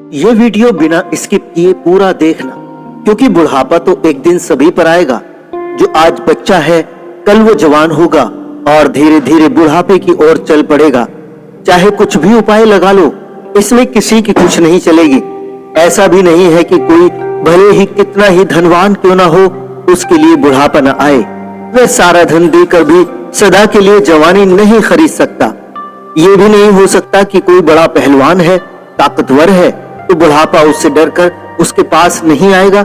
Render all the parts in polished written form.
ये वीडियो बिना स्किप किए पूरा देखना, क्योंकि बुढ़ापा तो एक दिन सभी पर आएगा। जो आज बच्चा है कल वो जवान होगा और धीरे धीरे बुढ़ापे की ओर चल पड़ेगा। चाहे कुछ भी उपाय लगा लो, इसमें किसी की कुछ नहीं चलेगी। ऐसा भी नहीं है कि कोई भले ही कितना ही धनवान क्यों ना हो, उसके लिए बुढ़ापा न आए। वह सारा धन देकर भी सदा के लिए जवानी नहीं खरीद सकता। ये भी नहीं हो सकता कि कोई बड़ा पहलवान है, ताकतवर है, तो बुढ़ापा उससे डरकर उसके पास नहीं आएगा।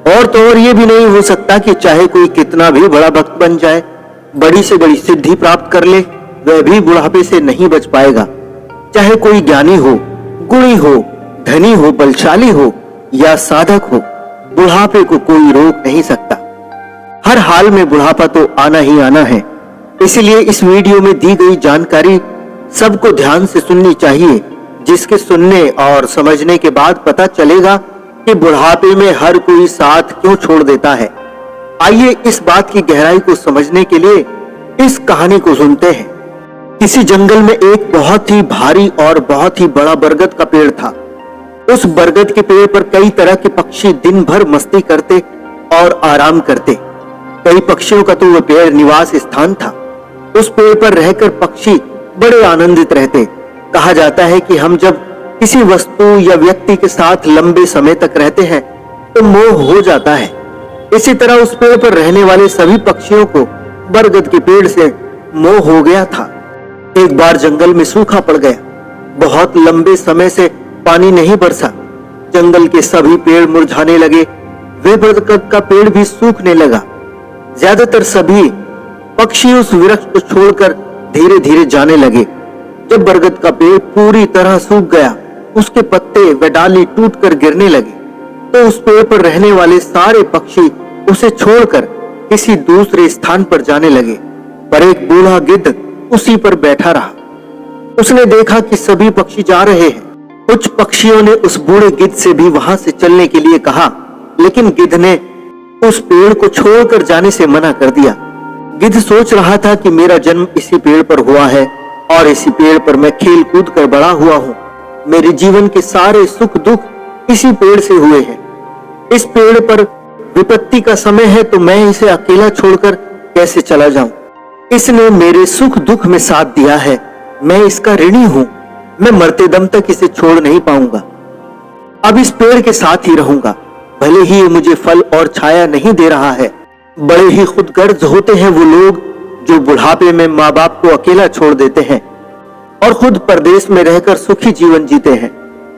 और तो और ये भी नहीं हो सकता कि चाहे कोई कितना भी बड़ा भक्त बन जाए, बड़ी से बड़ी सिद्धि प्राप्त कर ले, वह भी बुढ़ापे से नहीं बच पाएगा। चाहे कोई ज्ञानी हो, गुणी हो, धनी हो, बलशाली हो या साधक हो, बुढ़ापे को कोई रोक नहीं सकता। हर हाल में बुढ़ापा तो आना ही आना है। इसलिए इस वीडियो में दी गई जानकारी सबको ध्यान से सुननी चाहिए, जिसके सुनने और समझने के बाद पता चलेगा कि बुढ़ापे में हर कोई साथ क्यों छोड़ देता है। आइए इस बात की गहराई को समझने के लिए इस कहानी को सुनते हैं। किसी जंगल में एक बहुत ही भारी और बहुत ही बड़ा बरगद का पेड़ था। उस बरगद के पेड़ पर कई तरह के पक्षी दिन भर मस्ती करते और आराम करते। कई पक्षियों का तो वह पेड़ निवास स्थान था। उस पेड़ पर रहकर पक्षी बड़े आनंदित रहते। कहा जाता है कि हम जब किसी वस्तु या व्यक्ति के साथ लंबे समय तक रहते हैं तो मोह हो जाता है। इसी तरह उस पेड़ पर रहने वाले सभी पक्षियों को बरगद के पेड़ से मोह हो गया था। एक बार जंगल में सूखा पड़ गया। बहुत लंबे समय से पानी नहीं बरसा। जंगल के सभी पेड़ मुरझाने लगे। वे बरगद का पेड़ भी सूखने लगा। ज्यादातर सभी पक्षी उस वृक्ष को छोड़कर धीरे धीरे जाने लगे। जब बरगद का पेड़ पूरी तरह सूख गया, उसके पत्ते व डाली टूटकर गिरने लगे, तो उस पेड़ पर रहने वाले सारे पक्षी उसे छोड़कर किसी दूसरे स्थान पर जाने लगे। पर एक बूढ़ा गिद्ध उसी पर बैठा रहा। उसने देखा कि सभी पक्षी जा रहे हैं। कुछ पक्षियों ने उस बूढ़े गिद्ध से भी वहां से चलने के लिए कहा, लेकिन गिद्ध ने उस पेड़ को छोड़कर जाने से मना कर दिया। गिद्ध सोच रहा था कि मेरा जन्म इसी पेड़ पर हुआ है और इसी पेड़ पर मैं खेल कूद कर बड़ा हुआ हूँ। मेरे जीवन के सारे सुख दुख इसी पेड़ से हुए हैं। इस पेड़ पर विपत्ति का समय है तो मैं इसे अकेला छोड़कर कैसे चला जाऊं? इसने मेरे सुख दुख में साथ दिया है। मैं इसका ऋणी हूं। मैं मरते दम तक इसे छोड़ नहीं पाऊंगा। अब इस पेड़ के साथ ही रहूंगा। भले ही ये मुझे फल और छाया नहीं दे रहा है। बड़े ही खुदगर्ज होते हैं वो लोग जो बुढ़ापे में माँ बाप को अकेला छोड़ देते हैं और खुद परदेश में रहकर सुखी जीवन जीते हैं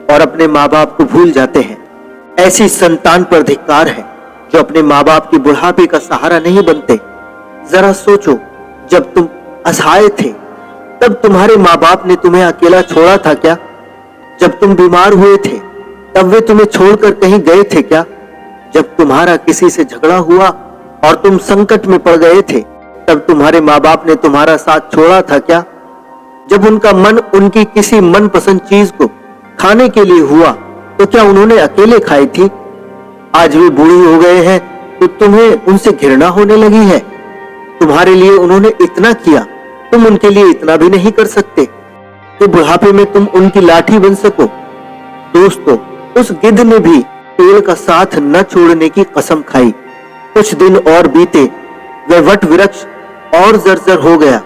और अपने माँ बाप को भूल जाते हैं। ऐसी संतान पर धिक्कार है जो अपने माँ बाप के बुढ़ापे का सहारा नहीं बनते। जरा सोचो, जब तुम असहाय थे तब तुम्हारे माँ बाप ने तुम्हें अकेला छोड़ा था क्या? जब तुम बीमार हुए थे तब वे तुम्हें छोड़कर कहीं गए थे क्या? जब तुम्हारा किसी से झगड़ा हुआ और तुम संकट में पड़ गए थे तब तुम्हारे माँ बाप ने तुम्हारा साथ छोड़ा था क्या? जब उनका मन उनकी किसी मनपसंद चीज को खाने के लिए हुआ तो क्या उन्होंने अकेले खाई थी? आज वे बूढ़ी हो गए हैं तो तुम्हें उनसे घृणा होने लगी है। तुम्हारे लिए उन्होंने इतना किया, तुम उनके लिए इतना भी नहीं कर सकते कि बुढ़ापे में तुम उनकी लाठी बन सको। दोस्तों, उस गिद्ध ने भी पेड़ का साथ न छोड़ने की कसम खाई। कुछ दिन और बीते। वह वट वृक्ष और जर्जर हो गया।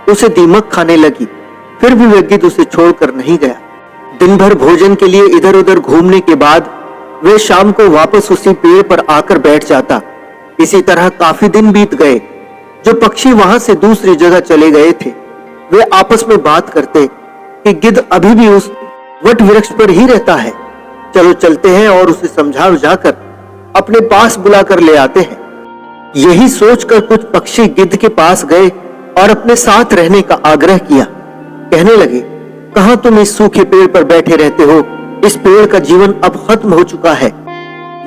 उसे दीमक खाने लगी। फिर भी वह गिद्ध उसे छोड़कर नहीं गया। दिन भर भोजन के लिए इधर उधर घूमने के बाद वह शाम को वापस उसी पेड़ पर आकर बैठ जाता। इसी तरह काफी दिन बीत गए। जो पक्षी वहां से दूसरी जगह चले गए थे वे आपस में बात करते कि गिद्ध अभी भी उस वट वृक्ष पर ही रहता है। चलो चलते हैं और उसे समझा बुझाकर अपने पास बुलाकर ले आते हैं। यही सोचकर कुछ पक्षी गिद्ध के पास गए और अपने साथ रहने का आग्रह किया। कहने लगे, कहां तुम इस सूखे पेड़ पर बैठे रहते हो? इस पेड़ का जीवन अब खत्म हो चुका है।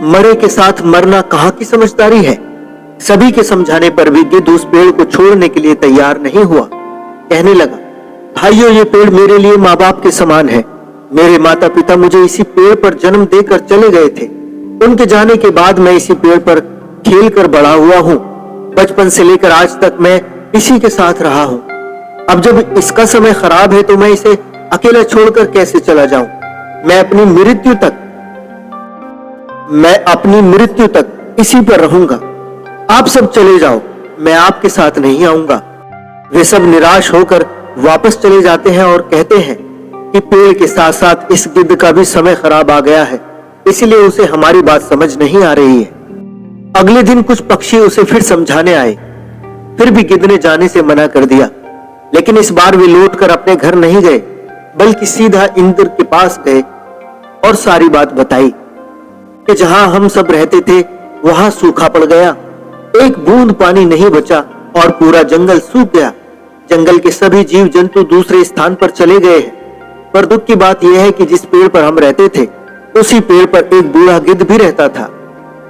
मरे के साथ मरना कहां की समझदारी है? सभी के समझाने पर भी गिद्ध उस पेड़ को छोड़ने के लिए तैयार नहीं हुआ। कहने लगा, भाइयों, ये पेड़ मेरे लिए माँ बाप के समान है। मेरे माता पिता मुझे इसी पेड़ पर जन्म देकर चले गए थे। उनके जाने के बाद मैं इसी पेड़ पर खेल कर बड़ा हुआ हूँ। बचपन से लेकर आज तक मैं इसी के साथ रहा हूँ। अब जब इसका समय खराब है तो मैं इसे अकेला छोड़कर कैसे चला जाऊं? मैं अपनी मृत्यु तक इसी पर रहूंगा। आप सब चले जाओ, मैं आपके साथ नहीं आऊंगा। वे सब निराश होकर वापस चले जाते हैं और कहते हैं कि पेड़ के साथ साथ इस गिद्ध का भी समय खराब आ गया है, इसलिए उसे हमारी बात समझ नहीं आ रही है। अगले दिन कुछ पक्षी उसे फिर समझाने आए, फिर भी गिद्ध ने जाने से मना कर दिया। लेकिन इस बार वे लौटकर अपने घर नहीं गए, बल्कि सीधा इंद्र के पास गए और सारी बात बताई कि जहां हम सब रहते थे वहां सूखा पड़ गया, एक बूंद पानी नहीं बचा और पूरा जंगल सूख गया। जंगल के सभी जीव जंतु दूसरे स्थान पर चले गए हैं। पर दुख की बात यह है कि जिस पेड़ पर हम रहते थे उसी पेड़ पर एक बूढ़ा गिद्ध भी रहता था।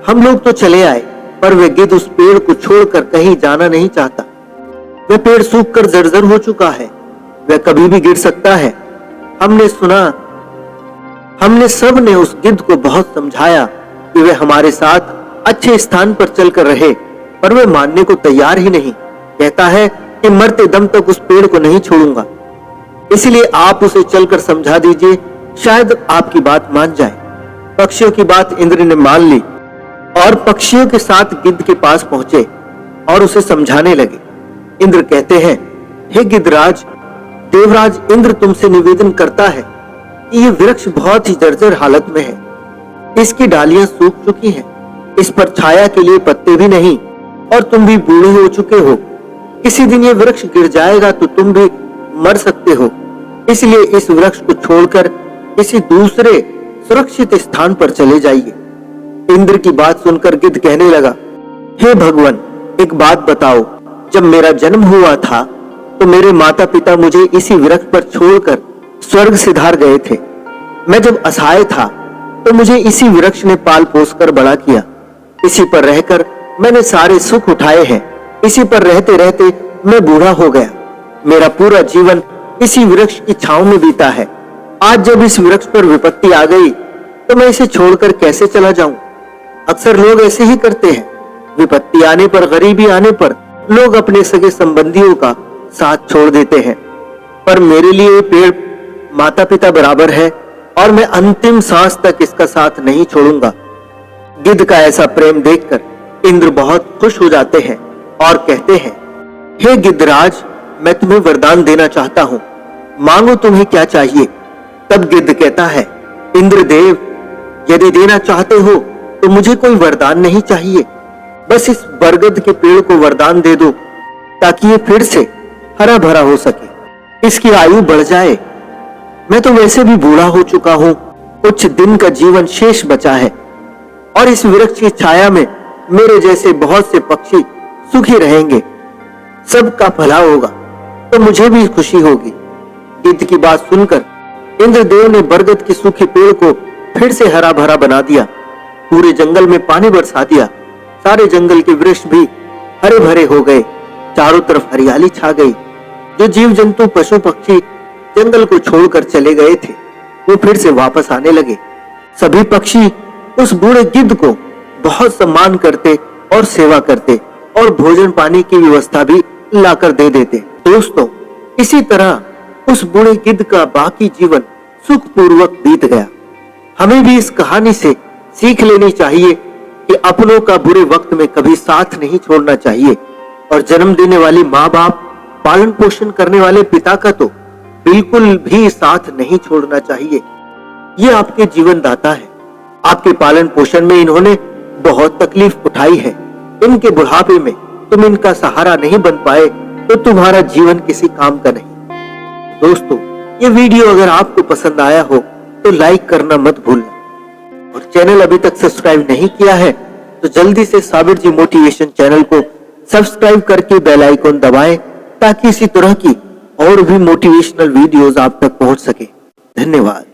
हम लोग तो चले आए, पर वह गिद्ध उस पेड़ को छोड़कर कहीं जाना नहीं चाहता। वह पेड़ सूखकर जर्जर हो चुका है, वह कभी भी गिर सकता है। हमने सब ने उस गिद्ध को बहुत समझाया कि वह हमारे साथ अच्छे स्थान पर चलकर रहे, पर वह मानने को तैयार ही नहीं। कहता है कि मरते दम तक उस पेड़ को नहीं छोड़ूंगा। इसलिए आप उसे चलकर समझा दीजिए, शायद आपकी बात मान जाए। पक्षियों की बात इंद्र ने मान ली और पक्षियों के साथ गिद्ध के पास पहुंचे और उसे समझाने लगे। इंद्र कहते हैं, हे गिद्धराज, देवराज इंद्र तुमसे निवेदन करता है कि यह वृक्ष बहुत ही जर्जर हालत में है। इसकी डालियां सूख चुकी हैं, इस पर छाया के लिए पत्ते भी नहीं और तुम भी बूढ़े हो चुके हो। किसी दिन ये वृक्ष गिर जाएगा तो तुम भी मर सकते हो। इसलिए इस वृक्ष को छोड़कर किसी दूसरे सुरक्षित स्थान पर चले जाइए। इंद्र की बात सुनकर गिद्ध कहने लगा, हे भगवान, एक बात बताओ, जब मेरा जन्म हुआ था तो मेरे माता पिता मुझे इसी वृक्ष पर छोड़कर स्वर्ग सिधार गए थे। मैं जब असहाय था तो मुझे इसी वृक्ष ने पाल पोस कर बड़ा किया। इसी पर रहकर मैंने सारे सुख उठाए हैं। इसी पर रहते रहते मैं बूढ़ा हो गया। मेरा पूरा जीवन इसी वृक्ष की छांव में बीता है। आज जब इस वृक्ष पर विपत्ति आ गई तो मैं इसे छोड़कर कैसे चला जाऊं? अक्सर लोग ऐसे ही करते हैं। विपत्ति आने पर, गरीबी आने पर लोग अपने सगे संबंधियों का साथ छोड़ देते हैं, पर मेरे लिए पेड़ माता पिता बराबर है और मैं अंतिम सांस तक इसका साथ नहीं छोड़ूंगा। गिद्ध का ऐसा प्रेम देखकर इंद्र बहुत खुश हो जाते हैं और कहते हैं, हे गिद्धराज, मैं तुम्हें वरदान देना चाहता हूं, मांगो तुम्हें क्या चाहिए। तब गिद्ध कहता है, इंद्रदेव, यदि देना चाहते हो तो मुझे कोई वरदान नहीं चाहिए, बस इस बरगद के पेड़ को वरदान दे दो ताकि ये फिर से हरा भरा हो सके, इसकी आयु बढ़ जाए। मैं तो वैसे भी बूढ़ा हो चुका हूं, कुछ दिन का जीवन शेष बचा है और इस वृक्ष की छाया में मेरे जैसे बहुत से पक्षी सुखी रहेंगे, सबका भला होगा तो मुझे भी खुशी होगी। गिद्ध की बात सुनकर इंद्रदेव ने बरगद के सूखे पेड़ को फिर से हरा भरा बना दिया, पूरे जंगल में पानी बरसा दिया। सारे जंगल के वृक्ष भी हरे भरे हो गए, चारों तरफ हरियाली छा गई। जो जीव जंतु पशु पक्षी जंगल को छोड़कर चले गए थे वो फिर से वापस आने लगे। सभी पक्षी उस बूढ़े गिद्ध को बहुत सम्मान करते और सेवा करते और भोजन पानी की व्यवस्था भी लाकर दे देते। दोस्तों, इसी तरह उस बूढ़े गिद्ध का बाकी जीवन सुखपूर्वक बीत गया। हमें भी इस कहानी से सीख लेनी चाहिए कि अपनों का बुरे वक्त में कभी साथ नहीं छोड़ना चाहिए और जन्म देने वाली माँ बाप, पालन पोषण करने वाले पिता का तो बिल्कुल भी साथ नहीं छोड़ना चाहिए। ये आपके जीवन दाता है, आपके पालन पोषण में इन्होंने बहुत तकलीफ उठाई है। इनके बुढ़ापे में तुम इनका सहारा नहीं बन पाए तो तुम्हारा जीवन किसी काम का नहीं। दोस्तों, ये वीडियो अगर आपको पसंद आया हो तो लाइक करना मत भूलना और चैनल अभी तक सब्सक्राइब नहीं किया है तो जल्दी से साबिर जी मोटिवेशन चैनल को सब्सक्राइब करके बेल आइकन दबाएं ताकि इसी तरह की और भी मोटिवेशनल वीडियोस आप तक पहुंच सके। धन्यवाद।